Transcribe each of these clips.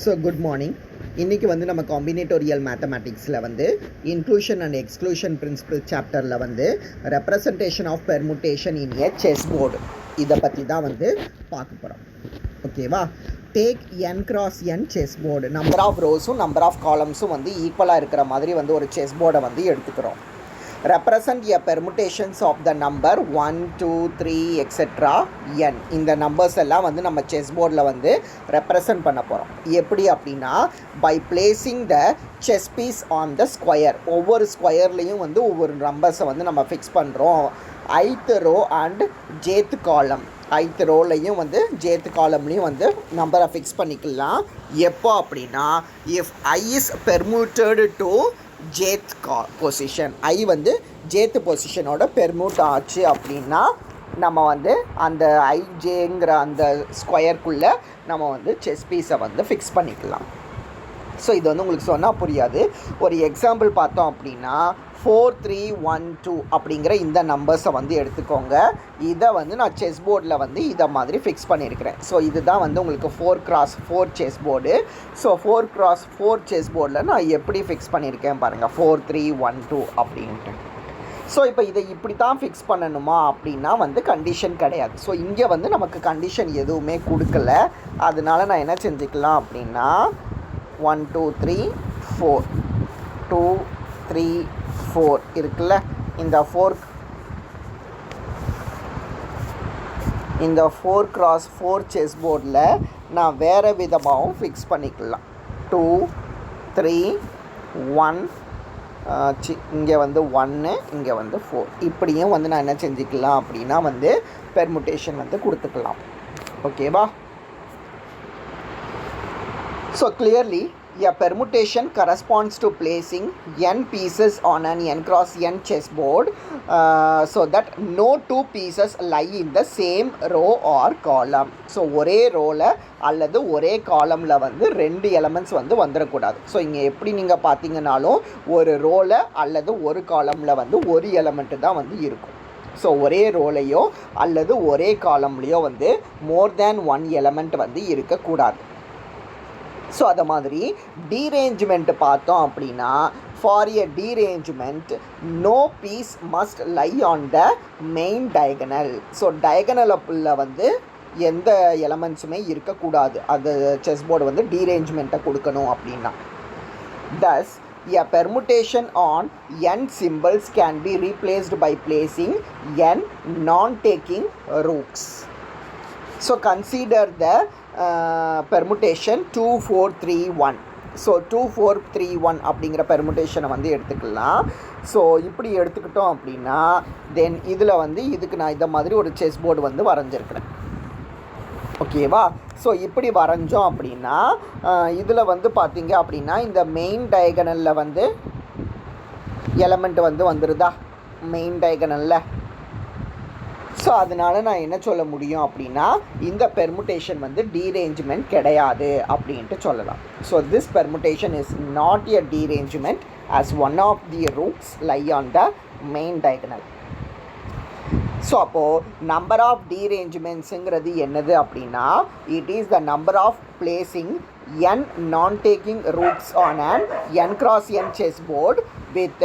So good morning. இன்றைக்கி வந்து நம்ம காம்பினேட்டோரியல் மேத்தமேட்டிக்ஸில் வந்து இன்க்ளூஷன் அண்ட் எக்ஸ்க்ளூஷன் பிரின்சிபல் சாப்டரில் வந்து representation of permutation in a chess board இதை பற்றி தான் வந்து பார்க்க போகிறோம். ஓகேவா? Take n cross n chess board, number of ரோஸும் நம்பர் ஆஃப் காலம்ஸும் வந்து ஈக்குவலாக இருக்கிற மாதிரி வந்து ஒரு செஸ் போர்டை வந்து எடுத்துக்கிறோம். Represent a permutations of the number 1, 2, 3, etc. n. இந்த நம்பர்ஸ் எல்லாம் வந்து நம்ம செஸ் போர்டில் வந்து ரெப்ரசன்ட் பண்ண போகிறோம். எப்படி அப்படின்னா, by placing the chess piece on the square. ஒவ்வொரு ஸ்கொயர்லேயும் வந்து ஒவ்வொரு நம்பர்ஸை வந்து நம்ம ஃபிக்ஸ் பண்ணுறோம். ஐத் ரோ அண்ட் ஜேத் காலம், ஐத் ரோலையும் வந்து ஜேத் காலம்லேயும் வந்து நம்பரை ஃபிக்ஸ் பண்ணிக்கலாம். எப்போ அப்படின்னா, if i is permuted to jth position, i வந்து ஜேத் பொசிஷனோட பெர்முட் ஆச்சு அப்படின்னா நம்ம வந்து அந்த ஐஜேங்கிற அந்த ஸ்கொயருக்குள்ளே நம்ம வந்து செஸ் பீஸை வந்து ஃபிக்ஸ் பண்ணிக்கலாம். ஸோ இது வந்து உங்களுக்கு சொன்னால் புரியாது. ஒரு எக்ஸாம்பிள் பார்த்தோம் அப்படின்னா 4, 3, 1, 2 அப்படிங்கிற இந்த நம்பர்ஸை வந்து எடுத்துக்கோங்க. இதை வந்து நான் செஸ் போர்டில் வந்து இதை மாதிரி ஃபிக்ஸ் பண்ணியிருக்கிறேன். ஸோ இதுதான் வந்து உங்களுக்கு 4x4 chess board. So 4x4 chess போர்டில் நான் எப்படி ஃபிக்ஸ் பண்ணியிருக்கேன் பாருங்கள், 4, 3, 1, 2 அப்படின்ட்டு. ஸோ இப்போ இதை இப்படி தான் ஃபிக்ஸ் பண்ணணுமா அப்படின்னா வந்து கண்டிஷன் கிடையாது. ஸோ இங்கே வந்து நமக்கு கண்டிஷன் எதுவுமே கொடுக்கல. அதனால நான் என்ன செஞ்சுக்கலாம் அப்படின்னா 1, 2, 3, 4, 2, 3, 4 இருக்குல்ல, இந்த 4x4 செஸ் போர்டில் நான் வேறு விதமாகவும் ஃபிக்ஸ் பண்ணிக்கலாம். 2, 3, 1, இங்கே வந்து 1, இங்கே வந்து 4, இப்படியும் வந்து நான் என்ன செஞ்சுக்கலாம் அப்படின்னா வந்து பெர்முட்டேஷன் வந்து கொடுத்துக்கலாம். ஓகேவா? So clearly a permutation corresponds to placing n pieces on an n cross n chessboard so that no two pieces lie in the same row or column. So ஒரே ரோவில் அல்லது ஒரே காலமில் வந்து ரெண்டு எலமெண்ட்ஸ் வந்து வந்துடக்கூடாது. ஸோ இங்கே எப்படி நீங்கள் பார்த்தீங்கன்னாலும் ஒரு ரோவில் அல்லது ஒரு காலமில் வந்து ஒரு எலமெண்ட்டு தான் வந்து இருக்கும். ஸோ ஒரே ரோலையோ அல்லது ஒரே காலம்லேயோ வந்து மோர் தேன் ஒன் எலமெண்ட் வந்து இருக்கக்கூடாது. ஸோ அதை மாதிரி டீரேஞ்ச்மெண்ட் பார்த்தோம் அப்படின்னா, for a derangement no piece must lie on the main diagonal. So டயகனலில் வந்து எந்த எலமெண்ட்ஸுமே இருக்கக்கூடாது. அது செஸ் போர்டு வந்து டீரேஞ்ச்மெண்ட்டை கொடுக்கணும் அப்படின்னா. தஸ் a permutation on n symbols can be replaced by placing n non-taking rooks. So consider the permutation 2, 4, 3, 1. So 2, 4, 3, 1 அப்படிங்கிற பெர்முட்டேஷனை வந்து எடுத்துக்கலாம். ஸோ இப்படி எடுத்துக்கிட்டோம் அப்படின்னா தென் இதில் வந்து இதுக்கு நான் இதை மாதிரி ஒரு செஸ் போர்டு வந்து வரைஞ்சிருக்கிறேன். ஓகேவா? ஸோ இப்படி வரைஞ்சோம் அப்படின்னா இதில் வந்து பார்த்தீங்க அப்படின்னா இந்த மெயின் டயகனலில் வந்து எலமெண்ட் வந்து வந்துடுதா மெயின் டயகனலில். ஸோ அதனால் நான் என்ன சொல்ல முடியும் அப்படின்னா இந்த பெர்முட்டேஷன் வந்து டீரேஞ்ச்மெண்ட் கிடையாது அப்படின்ட்டு சொல்லலாம். So this permutation is not a derangement as one of the roots lie on the main diagonal. So அப்போது நம்பர் ஆஃப் டீரேஞ்ச்மெண்ட்ஸுங்கிறது என்னது அப்படின்னா, it is the number of placing n non-taking roots on an n cross n chessboard with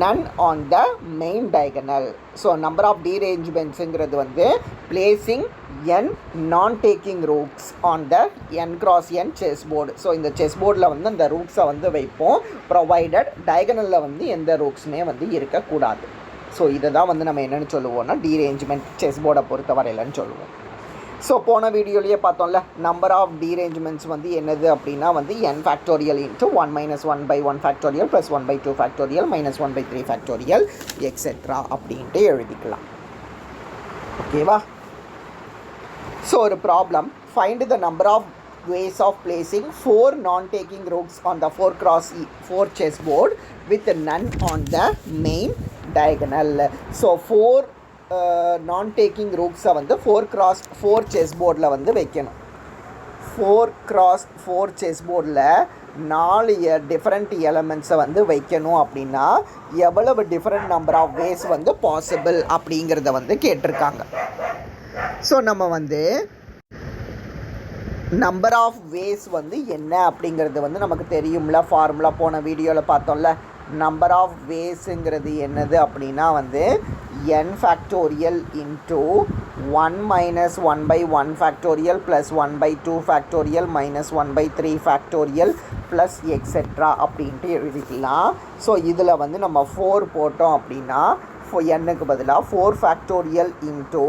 none on the main diagonal. So number of டீரேஞ்ச்மெண்ட்ஸுங்கிறது வந்து placing n non-taking roots on the n cross n chessboard. So இந்த chess போர்டில் வந்து அந்த ரூட்ஸை வந்து வைப்போம், provided டயகனலில் வந்து எந்த ரூட்ஸுமே வந்து இருக்கக்கூடாது. ஸோ இதை தான் வந்து நம்ம என்னென்னு சொல்லுவோம்னா டீரேஞ்ச்மெண்ட் செஸ் போர்டை பொறுத்த வரையிலன்னு சொல்லுவோம். ஸோ போன வீடியோலேயே பார்த்தோம்ல, நம்பர் ஆஃப் டீரேஞ்ச்மெண்ட்ஸ் வந்து என்னது அப்படின்னா வந்து n factorial into 1 minus 1 by 1 factorial plus 1 by 2 factorial minus 1 by 3 factorial etcetera அப்படின்ட்டு எழுதிக்கலாம். ஓகேவா? ஸோ ஒரு problem, find the number of ways of placing 4 non-taking rooks on the 4x4 chessboard with none on the main diagonal. So 4 non-taking rooks-ஐ வந்து 4x4 chess போர்டில் வந்து வைக்கணும். 4x4 chess போர்டில் 4 different எலமெண்ட்ஸை வந்து வைக்கணும் அப்படின்னா எவ்வளவு டிஃப்ரெண்ட் நம்பர் ஆஃப் வேஸ் வந்து பாசிபிள் அப்படிங்கிறத வந்து கேட்டிருக்காங்க. ஸோ நம்ம வந்து நம்பர் ஆஃப் வேஸ் வந்து என்ன அப்படிங்கிறது வந்து நமக்கு தெரியும்ல, ஃபார்முலா போன வீடியோவில் பார்த்தோம்ல. நம்பர் ஆஃப் வேஸுங்கிறது என்னது அப்படின்னா வந்து n factorial into 1 minus 1/1 factorial plus 1/2 factorial minus 1/3 factorial plus etcetera அப்படின்ட்டு எழுதிக்கலாம். ஸோ இதில் வந்து நம்ம 4 போட்டோம் அப்படின்னா n-க்கு பதிலாக 4 ஃபேக்டோரியல் இன்ட்டு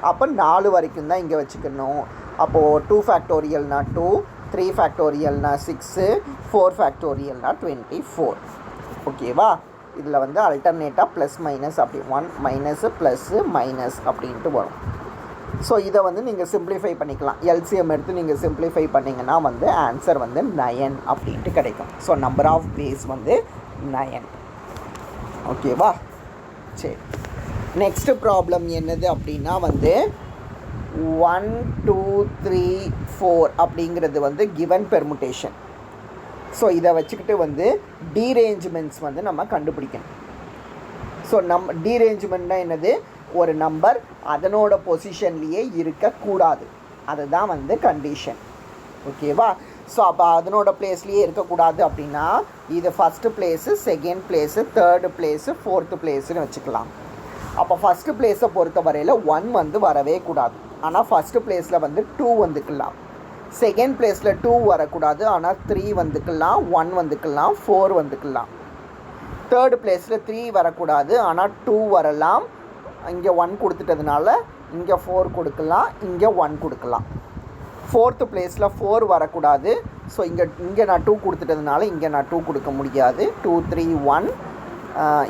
அப்போ 4 வரைக்கும் தான் இங்கே வச்சுக்கணும். அப்போது 2 ஃபேக்டோரியல்னா 2, 3 ஃபேக்டோரியல்னா 6, 4 ஃபேக்டோரியல்னா 24. ஓகேவா? இதில் வந்து அல்டர்னேட்டாக ப்ளஸ் மைனஸ் அப்படி 1 மைனஸு ப்ளஸ்ஸு மைனஸ் அப்படின்ட்டு வரும். ஸோ இதை வந்து நீங்கள் சிம்ப்ளிஃபை பண்ணிக்கலாம். எல்சிஎம் எடுத்து நீங்கள் சிம்ப்ளிஃபை பண்ணிங்கன்னா வந்து ஆன்சர் வந்து 9 அப்படின்ட்டு கிடைக்கும். ஸோ நம்பர் ஆஃப் பேஸ் வந்து 9. ஓகேவா? சரி, நெக்ஸ்ட்டு ப்ராப்ளம் என்னது அப்படின்னா வந்து 1 2 3 4 அப்படிங்கிறது வந்து கிவன் பெர்முட்டேஷன். ஸோ இதை வச்சுக்கிட்டு வந்து டீரேஞ்ச்மெண்ட்ஸ் வந்து நம்ம கண்டுபிடிக்கணும். ஸோ டீரேஞ்ச்மெண்ட்னா என்னது? ஒரு நம்பர் அதனோட பொசிஷன்லேயே இருக்கக்கூடாது, அதுதான் வந்து கண்டிஷன். ஓகேவா? ஸோ அப்போ அதனோட பிளேஸ்லேயே இருக்கக்கூடாது அப்படின்னா இது first place, second place, third place, fourth பிளேஸுன்னு வச்சுக்கலாம். அப்போ ஃபஸ்ட்டு பிளேஸை பொறுத்த வரையில் 1 வந்து வரவே கூடாது, ஆனால் ஃபஸ்ட்டு பிளேஸில் வந்து 2 வந்துக்கலாம். செகண்ட் பிளேஸில் 2 வரக்கூடாது, ஆனால் 3 வந்துக்கலாம், 1 வந்துக்கலாம், 4 வந்துக்கலாம். தேர்டு பிளேஸில் 3 வரக்கூடாது, ஆனால் 2 வரலாம். இங்கே 1 கொடுத்துட்டதுனால இங்கே 4 கொடுக்கலாம், இங்கே 1 கொடுக்கலாம். ஃபோர்த்து பிளேஸில் 4 வரக்கூடாது. ஸோ இங்கே நான் 2 கொடுத்துட்டதுனால இங்கே நான் 2 கொடுக்க முடியாது. 2 3 1,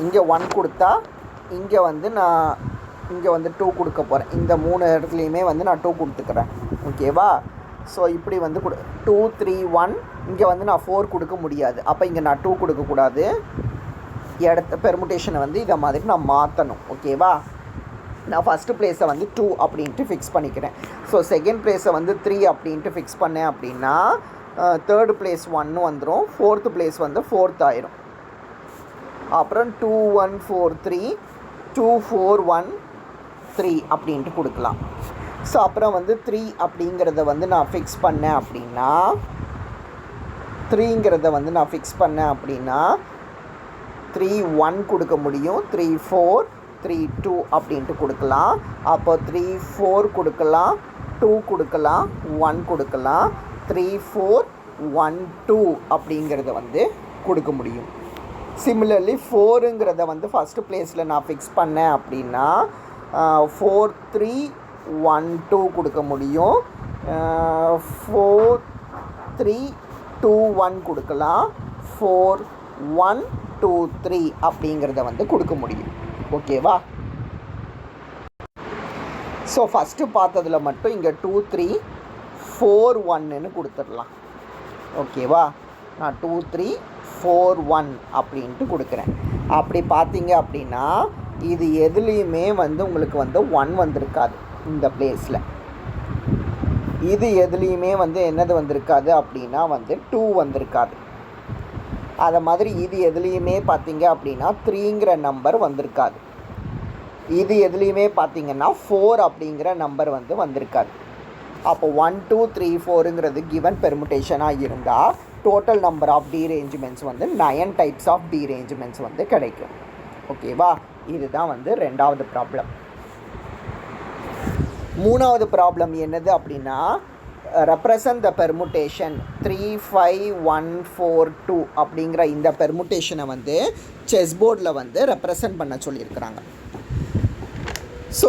இங்கே 1 கொடுத்தா இங்கே வந்து நான் இங்கே வந்து 2 கொடுக்க போகிறேன். இந்த 3 இடத்துலையுமே வந்து நான் 2 கொடுத்துக்கிறேன். ஓகேவா? ஸோ இப்படி வந்து 2 3 1, இங்கே வந்து நான் 4 கொடுக்க முடியாது, அப்போ இங்கே நான் 2 கொடுக்கக்கூடாது. இடத்த பெர்முட்டேஷனை வந்து இதை மாதிரி நான் மாற்றணும். ஓகேவா? நான் ஃபஸ்ட்டு பிளேஸை வந்து 2 அப்படின்ட்டு ஃபிக்ஸ் பண்ணிக்கிறேன். ஸோ செகண்ட் பிளேஸை வந்து 3 அப்படின்ட்டு ஃபிக்ஸ் பண்ணேன் அப்படின்னா தேர்டு பிளேஸ் 1 வந்துடும், ஃபோர்த்து பிளேஸ் வந்து 4th ஆயிரும். அப்புறம் 2 1 4 3, 2 4 1 3 அப்படின்ட்டு கொடுக்கலாம். ஸோ அப்புறம் வந்து 3 அப்படிங்கிறத வந்து நான் ஃபிக்ஸ் பண்ணேன் அப்படின்னா 3 1 கொடுக்க முடியும், 3 4 3 2 அப்படின்ட்டு கொடுக்கலாம். அப்போ 3 4 கொடுக்கலாம், 2 கொடுக்கலாம், 1 கொடுக்கலாம், 3 4 1 2 அப்படிங்கிறத வந்து கொடுக்க முடியும். சிமிலர்லி 4ங்கிறத வந்து ஃபஸ்ட்டு பிளேஸில் நான் ஃபிக்ஸ் பண்ணேன் அப்படின்னா 4 3 1 2 கொடுக்க முடியும், 4 3 2 1 கொடுக்கலாம், 4 1 2 3 அப்படிங்கிறத வந்து கொடுக்க முடியும். ஓகேவா? ஸோ ஃபஸ்ட்டு பார்த்ததில் மட்டும் இங்கே 2 3 4 1ன்னு கொடுத்துடலாம். ஓகேவா? நான் 2 3 4 1 அப்படின்ட்டு கொடுக்குறேன். அப்படி பார்த்தீங்க அப்படின்னா இது எதுலேயுமே வந்து உங்களுக்கு வந்து 1 வந்திருக்காது இந்த பிளேஸில். இது எதுலேயுமே வந்து என்னது வந்திருக்காது அப்படின்னா வந்து 2 வந்திருக்காது. அதை மாதிரி இது எதுலேயுமே பார்த்தீங்க அப்படின்னா 3ங்கிற நம்பர் வந்திருக்காது. இது எதுலேயுமே பார்த்தீங்கன்னா 4 அப்படிங்கிற நம்பர் வந்து வந்திருக்காது. அப்போ 1 2 3 4ங்கிறது கிவன் பெர்முட்டேஷனாக இருந்தால் டோட்டல் நம்பர் ஆஃப் டீரேஞ்ச்மெண்ட்ஸ் வந்து 9 டைப்ஸ் ஆஃப் டீரேஞ்ச்மெண்ட்ஸ் வந்து கிடைக்கும். ஓகேவா? இதுதான் வந்து ரெண்டாவது ப்ராப்ளம். மூணாவது ப்ராப்ளம் என்னது அப்படின்னா ரெப்ரசன்ட் த பெர்முட்டேஷன் 3 5 1 4 2 அப்படிங்கிற இந்த பெர்முட்டேஷனை வந்து செஸ் போர்டில் வந்து ரெப்ரசன்ட் பண்ண சொல்லியிருக்கிறாங்க. ஸோ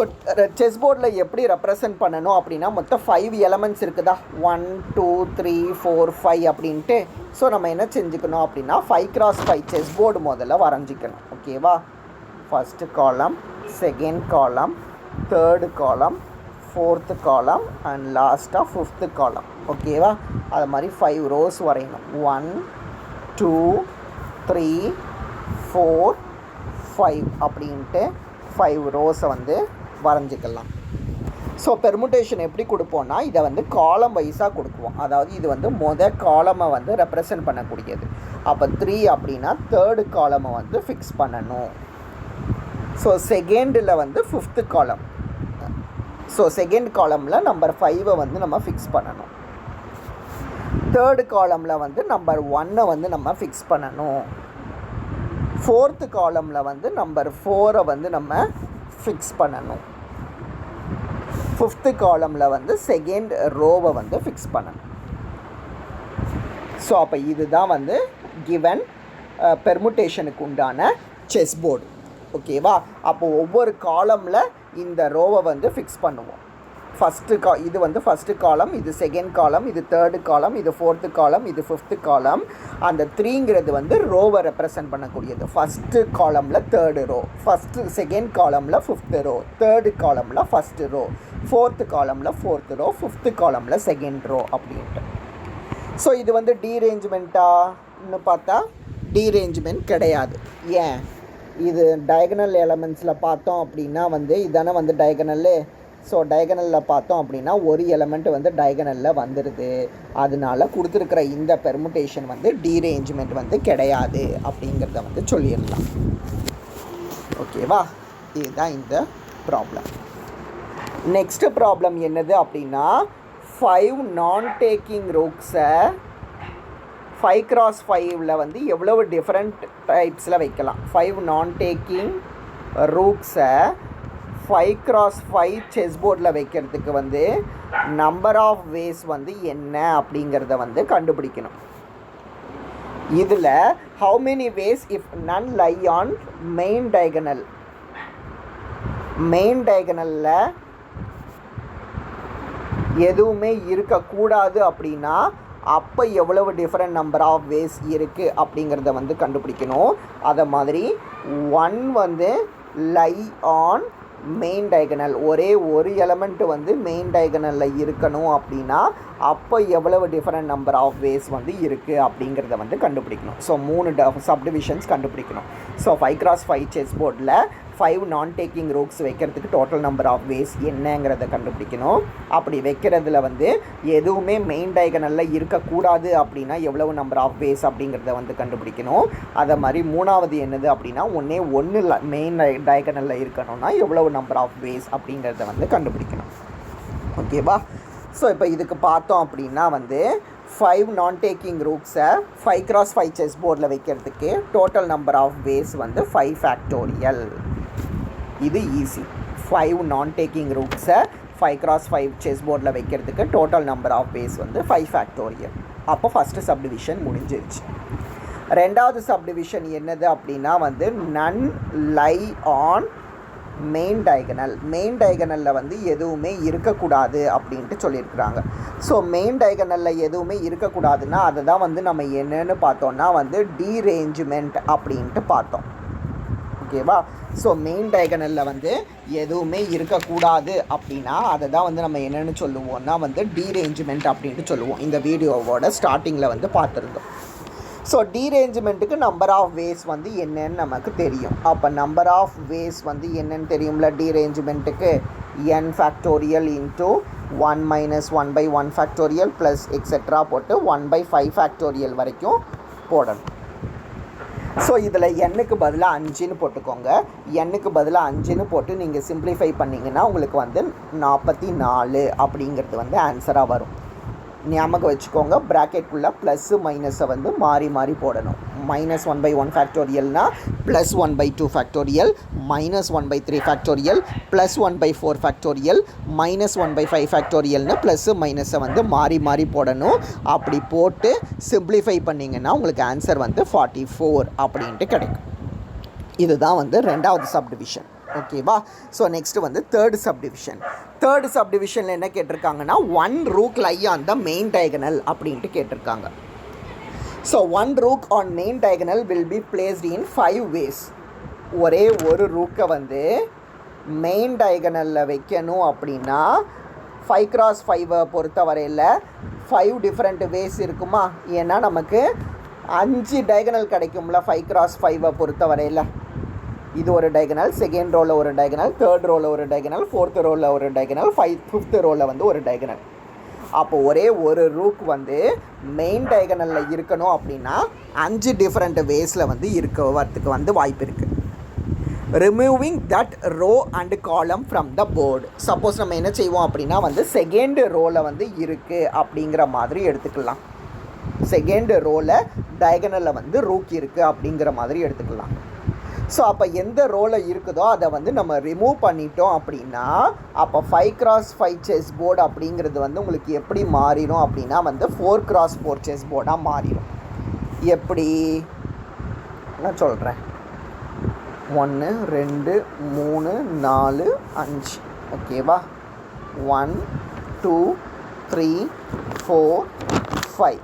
செஸ் போர்டில் எப்படி ரெப்ரசன்ட் பண்ணணும் அப்படின்னா மொத்தம் 5 எலமெண்ட்ஸ் இருக்குதா, 1 2 3 4 5 அப்படின்ட்டு. ஸோ நம்ம என்ன செஞ்சுக்கணும் அப்படின்னா 5x5 செஸ் போர்டு முதல்ல வரைஞ்சிக்கணும். ஓகேவா? ஃபஸ்ட்டு காலம், செகண்ட் காலம், தேர்டு காலம், ஃபோர்த்து காலம் அண்ட் லாஸ்ட்டாக ஃபிஃப்த்து காலம். ஓகேவா? அது மாதிரி 5 rows வரையணும். 1 2 3 4 5 அப்படின்ட்டு 5 rows வந்து வரைஞ்சிக்கலாம். ஸோ பெர்முட்டேஷன் எப்படி கொடுப்போம்னா இதை வந்து காலம் வைஸாக கொடுக்குவோம். அதாவது இது வந்து காலமை வந்து ரெப்ரசன்ட் பண்ணக்கூடியது. அப்போ 3 அப்படின்னா தேர்டு காலமை வந்து ஃபிக்ஸ் பண்ணணும். ஸோ செகண்டில் வந்து ஃபிஃப்த்து காலம். ஸோ செகண்ட் காலமில் நம்பர் 5 வந்து நம்ம ஃபிக்ஸ் பண்ணணும். தேர்டு காலமில் வந்து நம்பர் 1 வந்து நம்ம ஃபிக்ஸ் பண்ணணும். ஃபோர்த்து காலமில் வந்து நம்பர் 4 வந்து நம்ம ஃபிக்ஸ் பண்ணணும். ஃபிஃப்த்து காலமில் வந்து செகண்ட் ரோவை வந்து ஃபிக்ஸ் பண்ணணும். ஸோ அப்போ இதுதான் வந்து கிவன் பெர்முட்டேஷனுக்கு உண்டான செஸ் போர்டு. ஓகேவா? அப்போது ஒவ்வொரு காலமில் இந்த ரோவை வந்து ஃபிக்ஸ் பண்ணுவோம். இது வந்து ஃபஸ்ட்டு காலம், இது செகண்ட் காலம், இது தேர்டு காலம், இது ஃபோர்த்து காலம், இது ஃபிஃப்த்து காலம். அந்த 3ங்கிறது வந்து ரோவை ரெப்ரசன்ட் பண்ணக்கூடியது. ஃபஸ்ட்டு காலமில் தேர்டு ரோ, செகண்ட் காலமில் ஃபிஃப்த்து ரோ, தேர்டு காலமில் ஃபஸ்ட்டு ரோ, ஃபோர்த்து காலமில் ஃபோர்த்து ரோ, ஃபிஃப்த்து காலமில் செகண்ட் ரோ அப்படின்ட்டு. ஸோ இது வந்து டீரேஞ்ச்மெண்ட்டான்னு பார்த்தா டீரேஞ்ச்மெண்ட் கிடையாது. ஏன்? இது டயகனல் எலமெண்ட்ஸில் பார்த்தோம் அப்படின்னா வந்து இதானே வந்து டயகனல்லு. ஸோ டயகனலில் பார்த்தோம் அப்படின்னா ஒரு எலமெண்ட் வந்து டயகனலில் வந்துடுது. அதனால கொடுத்துருக்கிற இந்த பெர்முட்டேஷன் வந்து டீரேஞ்ச்மெண்ட் வந்து கிடையாது அப்படிங்கிறத வந்து சொல்லிடலாம். ஓகேவா? இதுதான் இந்த ப்ராப்ளம். நெக்ஸ்ட் ப்ராப்ளம் என்னது அப்படின்னா 5 நான் டேக்கிங் ரூக்ஸை 5x5 வந்து எவ்வளவு டிஃப்ரெண்ட் டைப்ஸில் வைக்கலாம். 5 நான் டேக்கிங் ரூக்ஸை 5x5 செஸ் போர்டில் வைக்கிறதுக்கு வந்து நம்பர் ஆஃப் வேஸ் வந்து என்ன அப்படிங்கிறத வந்து கண்டுபிடிக்கணும். இதில் how many ways if none lie on main diagonal. Main டயகனலில் எதுவுமே இருக்கக்கூடாது அப்படின்னா அப்போ எவ்வளவு டிஃப்ரெண்ட் நம்பர் ஆஃப் வேஸ் இருக்குது அப்படிங்கிறத வந்து கண்டுபிடிக்கணும். அதை மாதிரி 1 வந்து லை ஆன் மெயின் டயகனல், ஒரே ஒரு எலமெண்ட் வந்து மெயின் டயகனலில் இருக்கணும் அப்படின்னா அப்போ எவ்வளவு டிஃப்ரெண்ட் நம்பர் ஆஃப் வேஸ் வந்து இருக்குது அப்படிங்கிறத வந்து கண்டுபிடிக்கணும். ஸோ 3 சப்டிவிஷன்ஸ் கண்டுபிடிக்கணும். ஸோ 5x5 செஸ் போர்டில் 5 நான் டேக்கிங் ரூக்ஸ் வைக்கிறதுக்கு டோட்டல் நம்பர் ஆஃப் வேஸ் என்னங்கிறத கண்டுபிடிக்கணும். அப்படி வைக்கிறதுல வந்து எதுவுமே மெயின் டயகனலில் இருக்கக்கூடாது அப்படின்னா எவ்வளவு நம்பர் ஆஃப் வேஸ் அப்படிங்கிறத வந்து கண்டுபிடிக்கணும். அதை மாதிரி 3வது என்னது அப்படின்னா ஒன்று மெயின் டயகனலில் இருக்கணும்னா எவ்வளவு நம்பர் ஆஃப் வேஸ் அப்படிங்கிறத வந்து கண்டுபிடிக்கணும். ஓகேவா? ஸோ இப்போ இதுக்கு பார்த்தோம் அப்படின்னா வந்து 5 நான் டேக்கிங் ரூக்ஸை 5x5 செஸ் போர்டில் வைக்கிறதுக்கு டோட்டல் நம்பர் ஆஃப் வேஸ் வந்து 5 ஃபேக்டோரியல். இது ஈஸி. 5 நான் டேக்கிங் ரூக்ஸை 5x5 செஸ் போர்டில் வைக்கிறதுக்கு டோட்டல் நம்பர் ஆஃப் வேஸ் வந்து 5 ஃபேக்டோரியல். அப்போ ஃபஸ்ட்டு சப்டிவிஷன் முடிஞ்சிருச்சு. ரெண்டாவது சப்டிவிஷன் என்னது அப்படின்னா வந்து none lie on main diagonal. Main டயகனலில் வந்து எதுவுமே இருக்கக்கூடாது அப்படின்ட்டு சொல்லியிருக்கிறாங்க. ஸோ மெயின் டயகனலில் எதுவுமே இருக்கக்கூடாதுன்னா அதை தான் வந்து நம்ம என்னென்னு பார்த்தோன்னா வந்து டீரேஞ்ச்மெண்ட் அப்படின்ட்டு பார்த்தோம். ஓகேவா? ஸோ மெயின் டயகனலில் வந்து எதுவுமே இருக்கக்கூடாது அப்படின்னா அதை தான் வந்து நம்ம என்னென்னு சொல்லுவோம்னா வந்து டீரேஞ்ச்மெண்ட் அப்படின்ட்டு சொல்லுவோம். இந்த வீடியோவோட ஸ்டார்டிங்கில் வந்து பார்த்துருந்தோம். ஸோ டீரேஞ்ச்மெண்ட்டுக்கு நம்பர் ஆஃப் வேஸ் வந்து என்னன்னு நமக்கு தெரியும். அப்போ நம்பர் ஆஃப் வேஸ் வந்து என்னன்னு தெரியும்ல டீரேஞ்ச்மெண்ட்டுக்கு n factorial into 1 minus 1/1 factorial plus etcetera போட்டு 1/5 ஃபேக்டோரியல் வரைக்கும் போடணும். ஸோ இதில் n-க்கு பதிலாக 5ன்னு போட்டுக்கோங்க. n-க்கு பதிலாக 5ன்னு போட்டு நீங்கள் சிம்ப்ளிஃபை பண்ணிங்கன்னா உங்களுக்கு வந்து 44 அப்படிங்கிறது வந்து ஆன்சராக வரும். ஞாபகம் வச்சுக்கோங்க, ப்ராக்கெட்டுக்குள்ளே ப்ளஸ்ஸு மைனஸை வந்து மாறி மாறி போடணும். மைனஸ் 1/1 ஃபேக்டோரியல்னா plus 1/2 factorial, minus 1/3 factorial, plus 1/4 factorial, minus 1/5 ஃபேக்டோரியல்னு ப்ளஸ்ஸு மைனஸை வந்து மாறி மாறி போடணும். அப்படி போட்டு சிம்ப்ளிஃபை பண்ணிங்கன்னா உங்களுக்கு ஆன்சர் வந்து 44 அப்படின்ட்டு கிடைக்கும். இதுதான் வந்து ரெண்டாவது சப்டிவிஷன். ஓகேவா? ஸோ நெக்ஸ்ட்டு வந்து தேர்டு சப்டிவிஷன். தேர்டு சப்டிவிஷனில் என்ன கேட்டிருக்காங்கன்னா 1 rook lie on the main diagonal அப்படின்ட்டு கேட்டிருக்காங்க. So 1 rook on main diagonal will be placed in 5 ways. ஒரே ஒரு ரூக்கை வந்து மெயின் டயகனலில் வைக்கணும் அப்படின்னா 5x5 பொறுத்த வரையில் 5 டிஃப்ரெண்ட் வேஸ் இருக்குமா? ஏன்னா நமக்கு 5 டயகனல் கிடைக்கும்ல 5x5 பொறுத்த வரையில். இது ஒரு டயகனல், செகண்ட் ரோவில் ஒரு டயகனல், தேர்ட் ரோவில் ஒரு டயகனல், ஃபோர்த் ரோவில் ஒரு டயகனல், ஃபிஃப்த் ரோவில் வந்து ஒரு டயகனல். அப்போ ஒரே ஒரு ரூக் வந்து மெயின் டயகனலில் இருக்கணும் அப்படின்னா 5 டிஃப்ரெண்ட் வேஸில் வந்து வரத்துக்கு வந்து வாய்ப்பு இருக்குது. Removing that row and column from the board. Suppose நம்ம என்ன செய்வோம் அப்படின்னா வந்து செகண்ட் ரோவில் வந்து இருக்குது அப்படிங்கிற மாதிரி எடுத்துக்கலாம். செகண்ட் ரோவில் டயகனலில் வந்து ரூக் இருக்குது அப்படிங்கிற மாதிரி எடுத்துக்கலாம். ஸோ அப்போ எந்த ரோவில் இருக்குதோ அதை வந்து நம்ம ரிமூவ் பண்ணிட்டோம் அப்படின்னா அப்போ 5x5 செஸ் போர்டு அப்படிங்கிறது வந்து உங்களுக்கு எப்படி மாறிடும் அப்படின்னா வந்து 4x4 செஸ் போர்டாக மாறிடும். எப்படி நான் சொல்கிறேன். 1 2 3 4 5 ஓகேவா. 1 2 3 4 5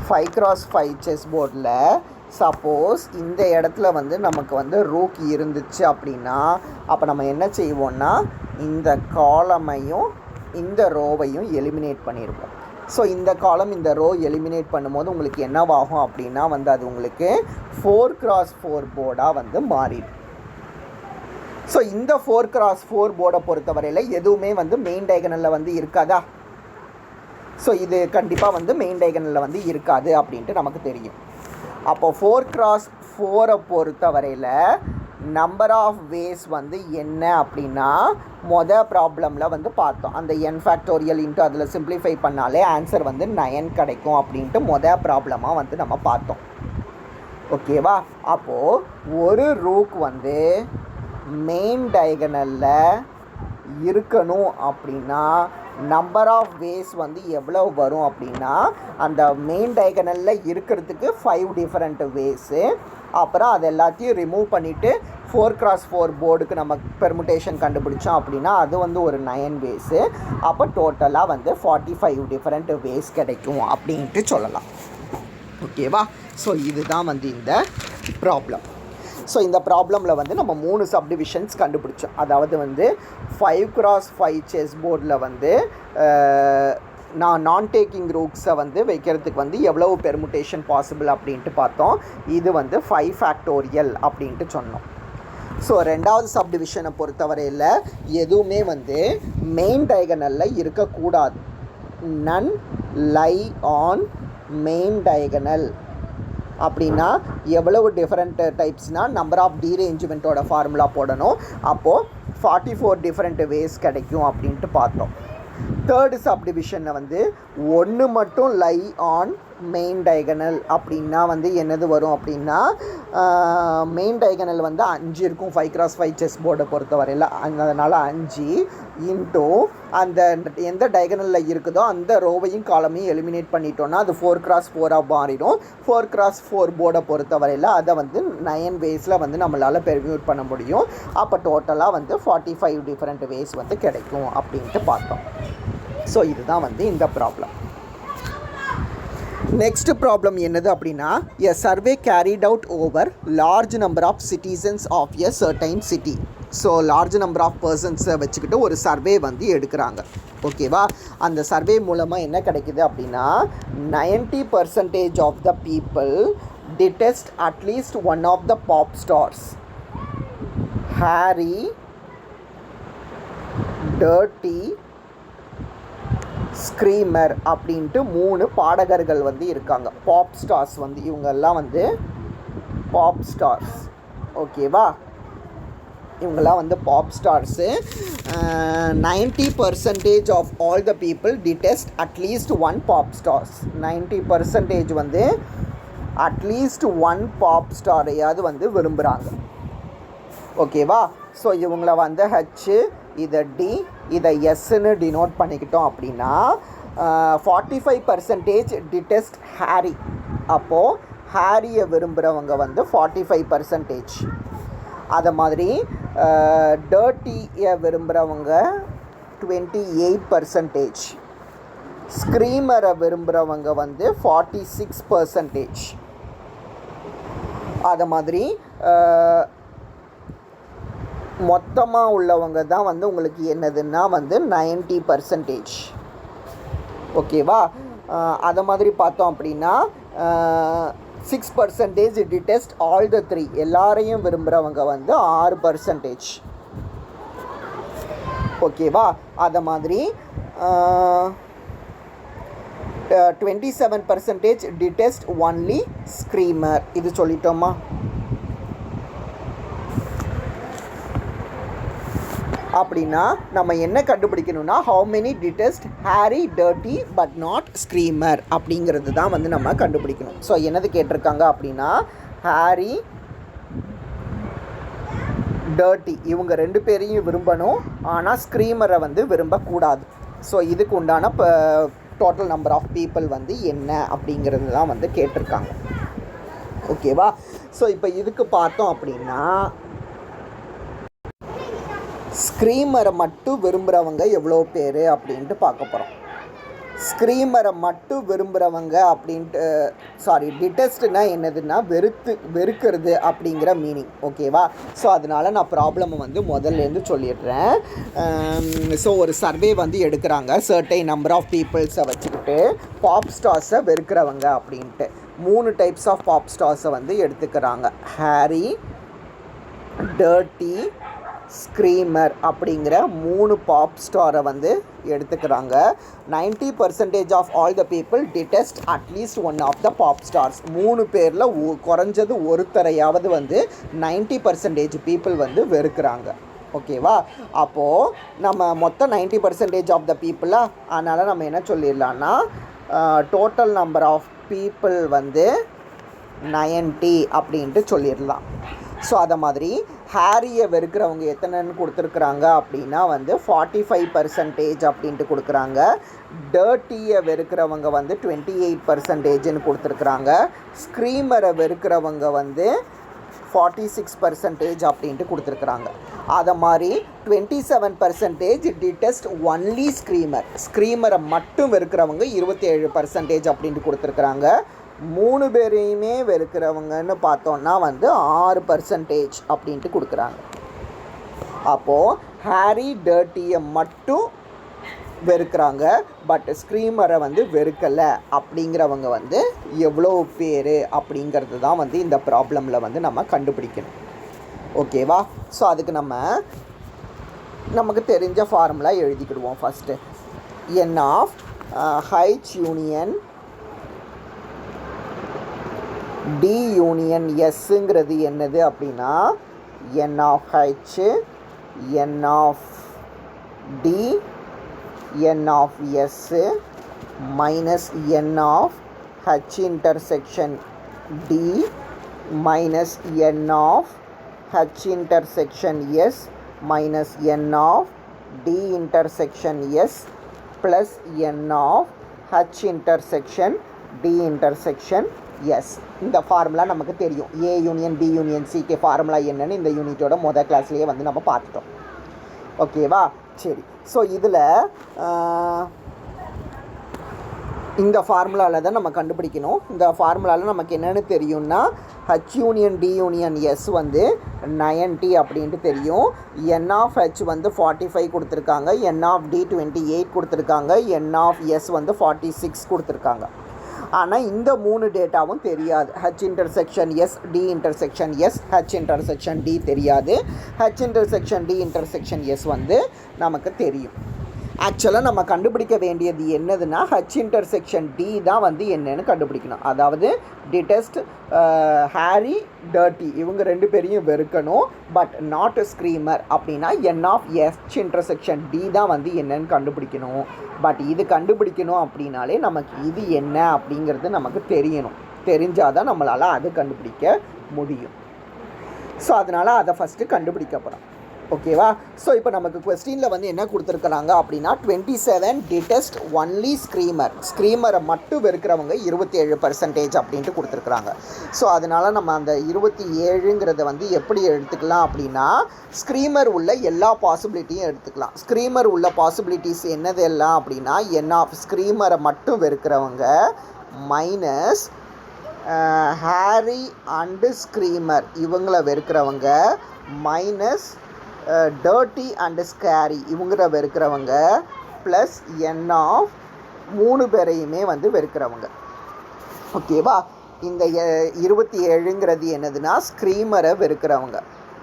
5x5 செஸ் போர்டில் சப்போஸ் இந்த இடத்துல வந்து நமக்கு வந்து ரூக் இருந்துச்சு அப்படின்னா அப்போ நம்ம என்ன செய்வோம்னா இந்த காலமையும் இந்த ரோவையும் எலிமினேட் பண்ணிடுவோம். ஸோ இந்த காலம் இந்த ரோ எலிமினேட் பண்ணும்போது உங்களுக்கு என்னவாகும் அப்படின்னா வந்து அது உங்களுக்கு 4x4 போர்டாக வந்து மாறிடும். ஸோ இந்த 4x4 போர்டை பொறுத்தவரையில் எதுவுமே வந்து மெயின் டயகனலில் வந்து இருக்காதா. ஸோ இது கண்டிப்பாக வந்து மெயின் டயகனலில் வந்து இருக்காது அப்படின்ட்டு நமக்கு தெரியும். அப்போ 4x4 பொறுத்தவரையில் நம்பர் ஆஃப் வேஸ் வந்து என்ன அப்படின்னா ப்ராப்ளமில் வந்து பார்த்தோம். அந்த n ஃபேக்டோரியல் இன்ட்டு அதில் சிம்பிளிஃபை பண்ணாலே ஆன்சர் வந்து 9 கிடைக்கும் அப்படின்ட்டு ப்ராப்ளமாக வந்து நம்ம பார்த்தோம். ஓகேவா. அப்போது ஒரு ரூக் வந்து மெயின் டயகனலில் இருக்கணும் அப்படின்னா நம்பர் ஆஃப் வேஸ் வந்து எவ்வளோ வரும் அப்படின்னா அந்த மெயின் டயகனலில் இருக்கிறதுக்கு 5 டிஃப்ரெண்ட் வேஸு. அப்புறம் அது எல்லாத்தையும் ரிமூவ் பண்ணிவிட்டு 4x4 போர்டுக்கு நம்ம பெர்முட்டேஷன் கண்டுபிடிச்சோம் அப்படின்னா அது வந்து ஒரு 9 வேஸு. அப்போ டோட்டலாக வந்து 45 டிஃப்ரெண்ட் வேஸ் கிடைக்கும் அப்படின்ட்டு சொல்லலாம். ஓகேவா. ஸோ இதுதான் வந்து இந்த ப்ராப்ளம். ஸோ இந்த ப்ராப்ளமில் வந்து நம்ம 3 சப்டிவிஷன்ஸ் கண்டுபிடிச்சோம். அதாவது வந்து 5x5 செஸ் போர்டில் வந்து நான் டேக்கிங் ரூக்ஸை வந்து வைக்கிறதுக்கு வந்து எவ்வளவு பெர்முட்டேஷன் பாசிபிள் அப்படின்ட்டு பார்த்தோம். இது வந்து 5 ஃபேக்டோரியல் அப்படின்ட்டு சொன்னோம். ஸோ ரெண்டாவது சப்டிவிஷனை பொறுத்தவரையில் எதுவுமே வந்து மெயின் டயகனலில் இருக்கக்கூடாது. நன் லை ஆன் மெயின் டயகனல் அப்படின்னா எவ்வளவு டிஃப்ரெண்ட் டைப்ஸ்னால் நம்பர் ஆஃப் டீரேஞ்ச்மெண்ட்டோட ஃபார்முலா போடணும். அப்போது 44 டிஃப்ரெண்ட் வேஸ் கிடைக்கும் அப்படின்ட்டு பார்த்தோம். தேர்டு சப்டிவிஷனில் வந்து 1 மட்டும் லை ஆன் மெயின் டயகனல் அப்படின்னா வந்து என்னது வரும் அப்படின்னா மெயின் டயகனல் வந்து 5 இருக்கும் 5x5 செஸ் போர்டை பொறுத்தவரையில். அதனால் 5 இன்ட்டு அந்த எந்த டயகனலில் இருக்குதோ அந்த ரோவையும் காலமையும் எலிமினேட் பண்ணிட்டோன்னா அது 4x4ஆக மாறிடும். 4x4 போர்டை பொறுத்தவரையில் அதை வந்து 9 வேஸில் வந்து நம்மளால் பெர்மியூட் பண்ண முடியும். அப்போ டோட்டலாக வந்து 45 டிஃப்ரெண்ட் வேஸ் வந்து கிடைக்கும் அப்படின்ட்டு பார்த்தோம். ஸோ இதுதான் வந்து இந்த ப்ராப்ளம். நெக்ஸ்ட் ப்ராப்ளம் என்னது அப்படின்னா a survey carried out over large number of citizens of a certain city. So large number of பர்சன்ஸை வச்சுக்கிட்டு ஒரு சர்வே வந்து எடுக்கிறாங்க. ஓகேவா. அந்த சர்வே மூலமாக என்ன கிடைக்குது அப்படின்னா 90% of the people detest at least one of the pop stars. Harry, Dirty, Screamer அப்படின்ட்டு 3 பாடகர்கள் வந்து இருக்காங்க. பாப் ஸ்டார்ஸ் வந்து இவங்கெல்லாம் வந்து பாப் ஸ்டார்ஸ். ஓகேவா. இவங்கெல்லாம் வந்து pop stars. 90% of all the people detest at least 1 pop stars. 90% வந்து அட்லீஸ்ட் 1 பாப் ஸ்டாரையாவது வந்து விரும்புகிறாங்க. ஓகேவா. ஸோ இவங்களை வந்து ஹச்சு, இதை டி, இதை எஸ்ன்னு டினோட் பண்ணிக்கிட்டோம் அப்படின்னா 45% டிடெஸ்ட் ஹாரி. அப்போது ஹாரியை விரும்புகிறவங்க வந்து 45%. அதை மாதிரி டர்ட்டியை விரும்புகிறவங்க 28%. ஸ்க்ரீமரை விரும்புகிறவங்க வந்து 46%. அதை மாதிரி மொத்தமாக உள்ளவங்க தான் வந்து உங்களுக்கு என்னதுன்னா வந்து 90%. ஓகேவா. அதை மாதிரி பார்த்தோம் அப்படின்னா 6% டிடெஸ்ட் ஆல் த 3. எல்லாரையும் விரும்புகிறவங்க வந்து 6%. ஓகேவா. அதை மாதிரி 27% டிடெஸ்ட் ஒன்லி ஸ்க்ரீமர். இது சொல்லிட்டோமா. அப்படின்னா நம்ம என்ன கண்டுபிடிக்கணும்னா how many detest hairy dirty but not screamer அப்படிங்கிறது தான் வந்து நம்ம கண்டுபிடிக்கணும். ஸோ என்னது கேட்டிருக்காங்க அப்படின்னா ஹேரி டர்ட்டி இவங்க ரெண்டு பேரையும் விரும்பணும், ஆனால் ஸ்க்ரீமரை வந்து விரும்பக்கூடாது. ஸோ இதுக்கு உண்டான டோட்டல் நம்பர் ஆஃப் பீப்புள் வந்து என்ன அப்படிங்கிறது தான் வந்து கேட்டிருக்காங்க. ஓகேவா? ஸோ இப்போ இதுக்கு பார்த்தோம் அப்படின்னா ஸ்க்ரீமரை மட்டும் விரும்புகிறவங்க எவ்வளோ பேர் அப்படின்ட்டு பார்க்க போகிறோம். ஸ்க்ரீமரை மட்டும் விரும்புகிறவங்க அப்படின்ட்டு டிடெஸ்ட்னா என்னதுன்னா வெறுக்கிறது அப்படிங்கிற மீனிங். ஓகேவா? ஸோ அதனால் நான் ப்ராப்ளமை வந்து முதல்லேருந்து சொல்லிடுறேன். ஸோ ஒரு சர்வே வந்து எடுக்கிறாங்க சர்டைன் நம்பர் ஆஃப் பீப்புள்ஸை வச்சுக்கிட்டு பாப் ஸ்டார்ஸை வெறுக்கிறவங்க அப்படின்ட்டு 3 டைப்ஸ் ஆஃப் பாப் ஸ்டார்ஸை வந்து எடுத்துக்கிறாங்க. ஹேரி, டர்ட்டி, ஸ்க்ரீமர் அப்படிங்கிற 3 பாப் ஸ்டாரை வந்து எடுத்துக்கிறாங்க. 90% of all the people detest at least one of the pop stars. 3 பேரில் குறைஞ்சது ஒருத்தரையாவது வந்து 90% பீப்புள் வந்து வெறுக்கிறாங்க. ஓகேவா? அப்போது நம்ம மொத்தம் 90% ஆஃப் த பீப்புளாக, அதனால் நம்ம என்ன சொல்லிடலான்னா டோட்டல் நம்பர் ஆஃப் பீப்புள் வந்து 90 அப்படின்ட்டு சொல்லிடலாம். ஸோ அதை மாதிரி ஹேரியை வெறுக்கிறவங்க எத்தனைன்னு கொடுத்துருக்குறாங்க அப்படின்னா வந்து 45% அப்படின்ட்டு கொடுக்குறாங்க. டர்ட்டியை வெறுக்கிறவங்க வந்து 28%ன்னு கொடுத்துருக்குறாங்க. ஸ்க்ரீமரை வெறுக்கிறவங்க வந்து 46% அப்படின்ட்டு கொடுத்துருக்குறாங்க. அதை மாதிரி 27% டிடெஸ்ட் ஒன்லி ஸ்க்ரீமரை மட்டும் வெறுக்கிறவங்க 27% அப்படின்ட்டு கொடுத்துருக்குறாங்க. 3 பேரையுமே வெறுக்கிறவங்கன்னு பார்த்தோன்னா வந்து 6% அப்படின்ட்டு கொடுக்குறாங்க. அப்போது ஹேரி டர்ட்டியை மட்டும் வெறுக்கிறாங்க, பட் ஸ்க்ரீமரை வந்து வெறுக்கலை அப்படிங்கிறவங்க வந்து எவ்வளோ பேர் அப்படிங்கிறது தான் வந்து இந்த ப்ராப்ளமில் வந்து நம்ம கண்டுபிடிக்கணும். ஓகேவா? ஸோ அதுக்கு நமக்கு தெரிஞ்ச ஃபார்முலா எழுதிக்கிடுவோம். First n of H union T union எஸ்ஸுங்கிறது என்னது அப்படின்னா n of H, n of T, n of S minus n of H intersection T minus n of H intersection S minus n of T intersection S plus n of H intersection T intersection S. இந்த formula நமக்கு தெரியும். A union B union சிக்கு formula என்னன்னு இந்த யூனிட்டோட முதல் கிளாஸ்லேயே வந்து நம்ம பார்த்துட்டோம். ஓகேவா? சரி. ஸோ இதில் இந்த ஃபார்முலாவில் தான் நம்ம கண்டுபிடிக்கணும். இந்த ஃபார்முலாவில் நமக்கு என்னென்னு தெரியும்னா H union T union S வந்து 90 அப்படின்ட்டு தெரியும். n ஆஃப் ஹெச் வந்து 45 கொடுத்துருக்காங்க, n ஆஃப் டி 28 கொடுத்துருக்காங்க, n ஆஃப் எஸ் வந்து 46 கொடுத்துருக்காங்க. ஆனால் இந்த 3 டேட்டாவும் தெரியாது. H intersection S, T intersection S, H intersection T தெரியாது. H intersection T intersection S வந்து நமக்கு தெரியும். ஆக்சுவலாக நம்ம கண்டுபிடிக்க வேண்டியது என்னதுன்னா ஹெச் இன்டர்செக்ஷன் டி தான் வந்து என்னன்னு கண்டுபிடிக்கணும். அதாவது டிடெஸ்ட் ஹேரி டர்ட்டி இவங்க 2 பேரையும் வெறுக்கணும், பட் நாட் ஸ்க்ரீமர் அப்படின்னா n of H intersection T தான் வந்து என்னன்னு கண்டுபிடிக்கணும். பட் இது கண்டுபிடிக்கணும் அப்படின்னாலே நமக்கு இது என்ன அப்படிங்கிறது நமக்கு தெரியணும். தெரிஞ்சால் தான் நம்மளால் அது கண்டுபிடிக்க முடியும். ஸோ அதனால் அதை ஃபஸ்ட்டு கண்டுபிடிக்க போகிறோம். ஓகேவா? ஸோ இப்போ நமக்கு கொஸ்டினில் வந்து என்ன கொடுத்துருக்குறாங்க அப்படின்னா 27 டிடெஸ்ட் ஒன்லி ஸ்க்ரீமரை மட்டும் வெறுக்கிறவங்க 27% அப்படின்ட்டு கொடுத்துருக்குறாங்க. ஸோ அதனால் நம்ம அந்த 27ங்கிறத வந்து எப்படி எடுத்துக்கலாம் அப்படின்னா ஸ்க்ரீமர் உள்ள எல்லா பாசிபிலிட்டியும் எடுத்துக்கலாம். ஸ்க்ரீமர் உள்ள பாசிபிலிட்டிஸ் என்னது எல்லாம் அப்படின்னா n ஆஃப் ஸ்க்ரீமரை மட்டும் வெறுக்கிறவங்க மைனஸ் ஹேரி அண்டு ஸ்க்ரீமர் இவங்கள வெறுக்கிறவங்க மைனஸ் டர்ட்டி அண்டு ஸ்கேரி இவங்கள வெறுக்கிறவங்க ப்ளஸ் n ஆஃப் 3 பேரையுமே வந்து வெறுக்கிறவங்க. ஓகேவா? இந்த 27ங்கிறது என்னதுன்னா ஸ்க்ரீமரை வெறுக்கிறவங்க.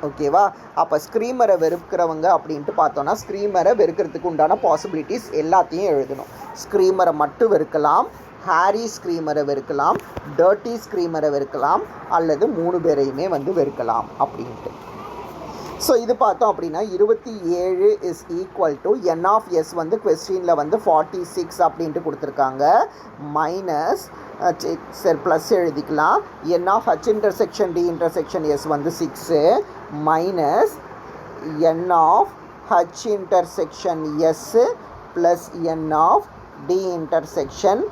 ஓகேவா? அப்போ ஸ்க்ரீமரை வெறுக்கிறவங்க அப்படின்ட்டு பார்த்தோன்னா ஸ்க்ரீமரை வெறுக்கிறதுக்கு உண்டான பாசிபிலிட்டிஸ் எல்லாத்தையும் எழுதணும். ஸ்க்ரீமரை மட்டும் வெறுக்கலாம், ஹேரி ஸ்க்ரீமரை வெறுக்கலாம், டர்ட்டி ஸ்க்ரீமரை வெறுக்கலாம், அல்லது 3 பேரையுமே வந்து வெறுக்கலாம் அப்படின்ட்டு. ஸோ இது பார்த்தோம் அப்படின்னா 27 is equal to n of S வந்து கொஸ்டினில் வந்து 46 அப்படின்ட்டு கொடுத்துருக்காங்க. மைனஸ் சரி ப்ளஸ் எழுதிக்கலாம். N of H intersection T intersection S வந்து 6 minus n of H intersection S plus n of T intersection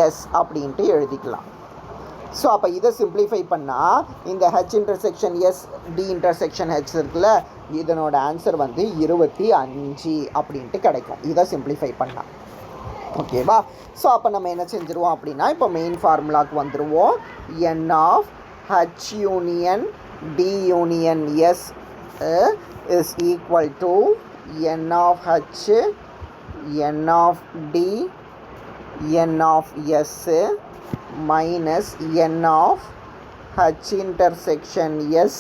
S அப்படின்ட்டு எழுதிக்கலாம். ஸோ அப்போ இதை சிம்ப்ளிஃபை பண்ணால் இந்த H intersection S T intersection H இருக்குல்ல, இதனோட ஆன்சர் வந்து 25 அப்படின்ட்டு கிடைக்கும் இதை சிம்ப்ளிஃபை பண்ணால். ஓகேவா? ஸோ அப்போ நம்ம என்ன செஞ்சுருவோம் அப்படின்னா இப்போ மெயின் ஃபார்முலாவுக்கு வந்துடுவோம். N of H union T union S is equal to n of H n of T n of S minus n of h intersection s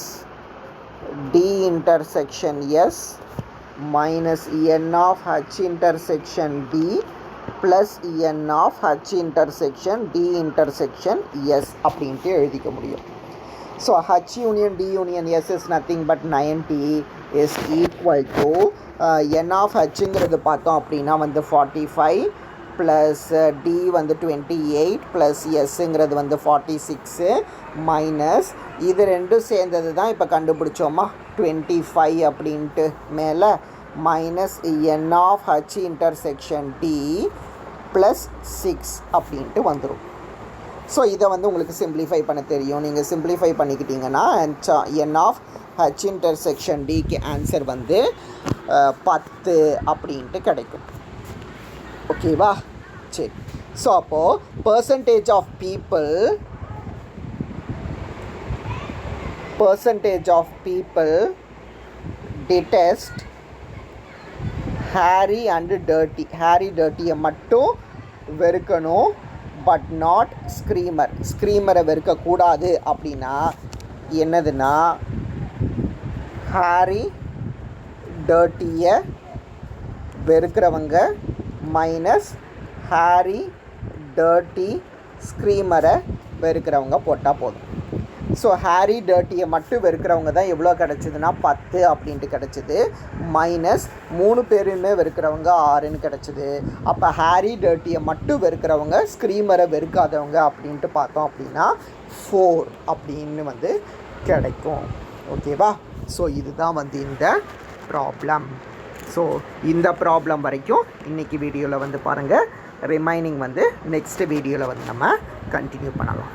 d intersection s minus n of h intersection d plus n of h intersection d intersection s அப்படின்ட்டு எழுதிக்க முடியும். So h union d union s is nothing but 90 is equal to n of hங்கிறது பார்த்தோம் அப்படின்னா வந்து 45 plus D வந்து 28 plus எஸ்ஸுங்கிறது வந்து 46 minus இது ரெண்டும் சேர்ந்தது தான் இப்போ கண்டுபிடிச்சோமா 25 அப்படின்ட்டு மேலே minus n of H intersection T plus 6 அப்படின்ட்டு வந்துடும். ஸோ இதை வந்து உங்களுக்கு சிம்ப்ளிஃபை பண்ண தெரியும். நீங்கள் சிம்ப்ளிஃபை பண்ணிக்கிட்டீங்கன்னா என் ஆஃப் ஹச் இன்டர்செக்ஷன் டிக்கு ஆன்சர் வந்து 10 அப்படின்ட்டு கிடைக்கும். ஓகேவா? சரி. ஸோ அப்போது percentage of people detest hairy and dirty. Hairy டர்ட்டியை மட்டும் வெறுக்கணும், பட் நாட் ஸ்க்ரீமர். ஸ்க்ரீமரை வெறுக்கக்கூடாது அப்படின்னா என்னதுன்னா ஹேரி டர்ட்டியை வெறுக்கிறவங்க மைனஸ் ஹேரி டர்ட்டி ஸ்க்ரீமரை வெறுக்கிறவங்க போட்டால் போதும். ஸோ ஹேரி டர்ட்டியை மட்டும் வெறுக்கிறவங்க தான் எவ்வளோ கிடச்சிதுன்னா 10 அப்படின்ட்டு கிடச்சிது. மைனஸ் 3 பேருமே வெறுக்கிறவங்க 6ன்னு கிடச்சிது. அப்போ ஹேரி டர்ட்டியை மட்டும் வெறுக்கிறவங்க ஸ்க்ரீமரை வெறுக்காதவங்க அப்படின்ட்டு பார்த்தோம் அப்படின்னா 4 அப்படின்னு வந்து கிடைக்கும். ஓகேவா? ஸோ இதுதான் வந்து இந்த ப்ராப்ளம். ஸோ இந்த ப்ராப்ளம் வரைக்கும் இன்றைக்கி வீடியோவில் வந்து பாருங்கள். ரிமைனிங் வந்து நெக்ஸ்ட் வீடியோவில் வந்து நம்ம கண்டினியூ பண்ணலாம்.